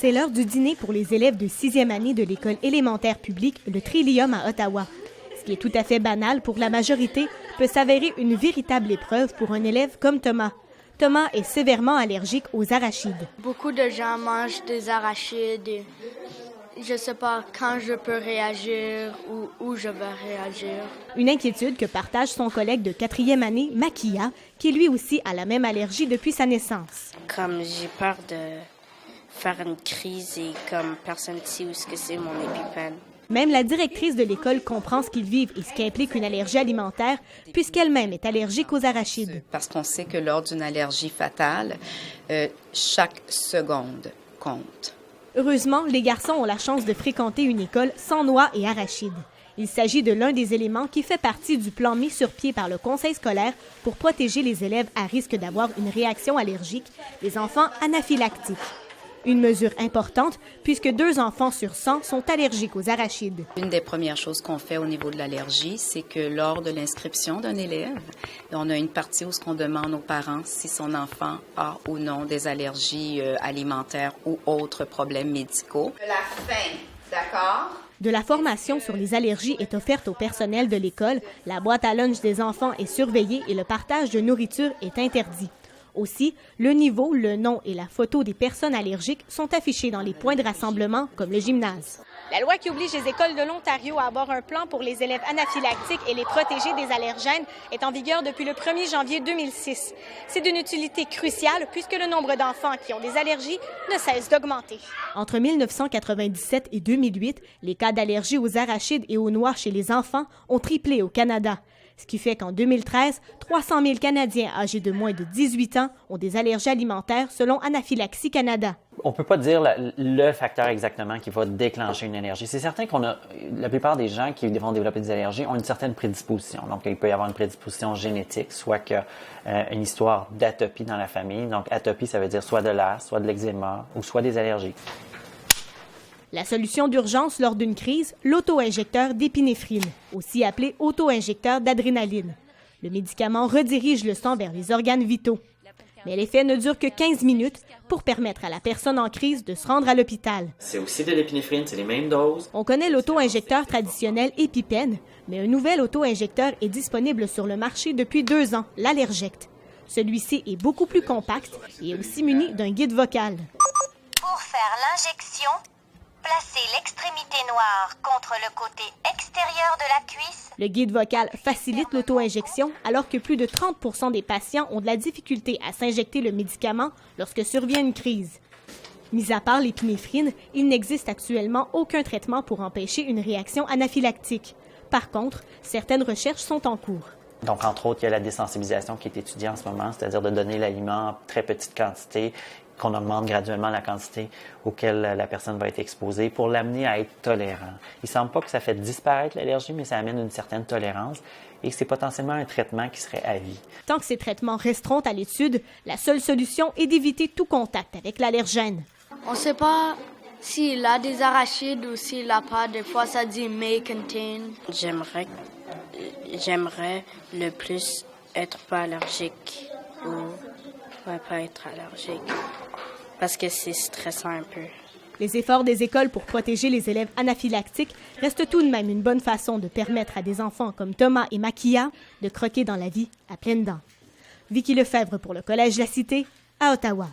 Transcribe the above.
C'est l'heure du dîner pour les élèves de 6e année de l'école élémentaire publique, le Trillium à Ottawa. Ce qui est tout à fait banal pour la majorité peut s'avérer une véritable épreuve pour un élève comme Thomas. Thomas est sévèrement allergique aux arachides. Beaucoup de gens mangent des arachides et je ne sais pas quand je peux réagir ou où je vais réagir. Une inquiétude que partage son collègue de 4e année, Makia, qui lui aussi a la même allergie depuis sa naissance. Comme j'ai peur de faire une crise et comme personne ne sait où c'est mon épipène. Même la directrice de l'école comprend ce qu'ils vivent et ce qu'implique une allergie alimentaire, puisqu'elle-même est allergique aux arachides. Parce qu'on sait que lors d'une allergie fatale, chaque seconde compte. Heureusement, les garçons ont la chance de fréquenter une école sans noix et arachides. Il s'agit de l'un des éléments qui fait partie du plan mis sur pied par le conseil scolaire pour protéger les élèves à risque d'avoir une réaction allergique, les enfants anaphylactiques. Une mesure importante puisque 2 enfants sur 100 sont allergiques aux arachides. Une des premières choses qu'on fait au niveau de l'allergie, c'est que lors de l'inscription d'un élève, on a une partie où on demande aux parents si son enfant a ou non des allergies alimentaires ou autres problèmes médicaux. De la faim, d'accord? De la formation sur les allergies est offerte au personnel de l'école, la boîte à lunch des enfants est surveillée et le partage de nourriture est interdit. Aussi, le niveau, le nom et la photo des personnes allergiques sont affichés dans les points de rassemblement, comme le gymnase. La loi qui oblige les écoles de l'Ontario à avoir un plan pour les élèves anaphylactiques et les protéger des allergènes est en vigueur depuis le 1er janvier 2006. C'est d'une utilité cruciale puisque le nombre d'enfants qui ont des allergies ne cesse d'augmenter. Entre 1997 et 2008, les cas d'allergie aux arachides et aux noix chez les enfants ont triplé au Canada. Ce qui fait qu'en 2013, 300 000 Canadiens âgés de moins de 18 ans ont des allergies alimentaires selon Anaphylaxie Canada. On ne peut pas dire le facteur exactement qui va déclencher une allergie. C'est certain la plupart des gens qui vont développer des allergies ont une certaine prédisposition. Donc, il peut y avoir une prédisposition génétique, soit une histoire d'atopie dans la famille. Donc, atopie, ça veut dire soit de l'asthme, soit de l'eczéma ou soit des allergies. La solution d'urgence lors d'une crise, l'auto-injecteur d'épinéphrine, aussi appelé auto-injecteur d'adrénaline. Le médicament redirige le sang vers les organes vitaux. Mais l'effet ne dure que 15 minutes pour permettre à la personne en crise de se rendre à l'hôpital. C'est aussi de l'épinéphrine, c'est les mêmes doses. On connaît l'auto-injecteur traditionnel EpiPen, mais un nouvel auto-injecteur est disponible sur le marché depuis 2 ans, l'Allerject. Celui-ci est beaucoup plus compact et est aussi muni d'un guide vocal. Pour faire l'injection, placez l'extrémité noire contre le côté extérieur de la cuisse. Le guide vocal facilite l'auto-injection alors que plus de 30% des patients ont de la difficulté à s'injecter le médicament lorsque survient une crise. Mis à part l'épinéphrine, il n'existe actuellement aucun traitement pour empêcher une réaction anaphylactique. Par contre, certaines recherches sont en cours. Donc, entre autres, il y a la désensibilisation qui est étudiée en ce moment, c'est-à-dire de donner l'aliment en très petite quantité, qu'on augmente graduellement la quantité auquel la personne va être exposée pour l'amener à être tolérant. Il ne semble pas que ça fait disparaître l'allergie, mais ça amène une certaine tolérance et que c'est potentiellement un traitement qui serait à vie. Tant que ces traitements resteront à l'étude, la seule solution est d'éviter tout contact avec l'allergène. On ne sait pas s'il a des arachides ou s'il n'a pas. Des fois, ça dit « may contain ». J'aimerais le plus être pas allergique ou pas être allergique parce que c'est stressant un peu. Les efforts des écoles pour protéger les élèves anaphylactiques restent tout de même une bonne façon de permettre à des enfants comme Thomas et Makia de croquer dans la vie à pleines dents. Vicky Lefebvre pour le Collège La Cité, à Ottawa.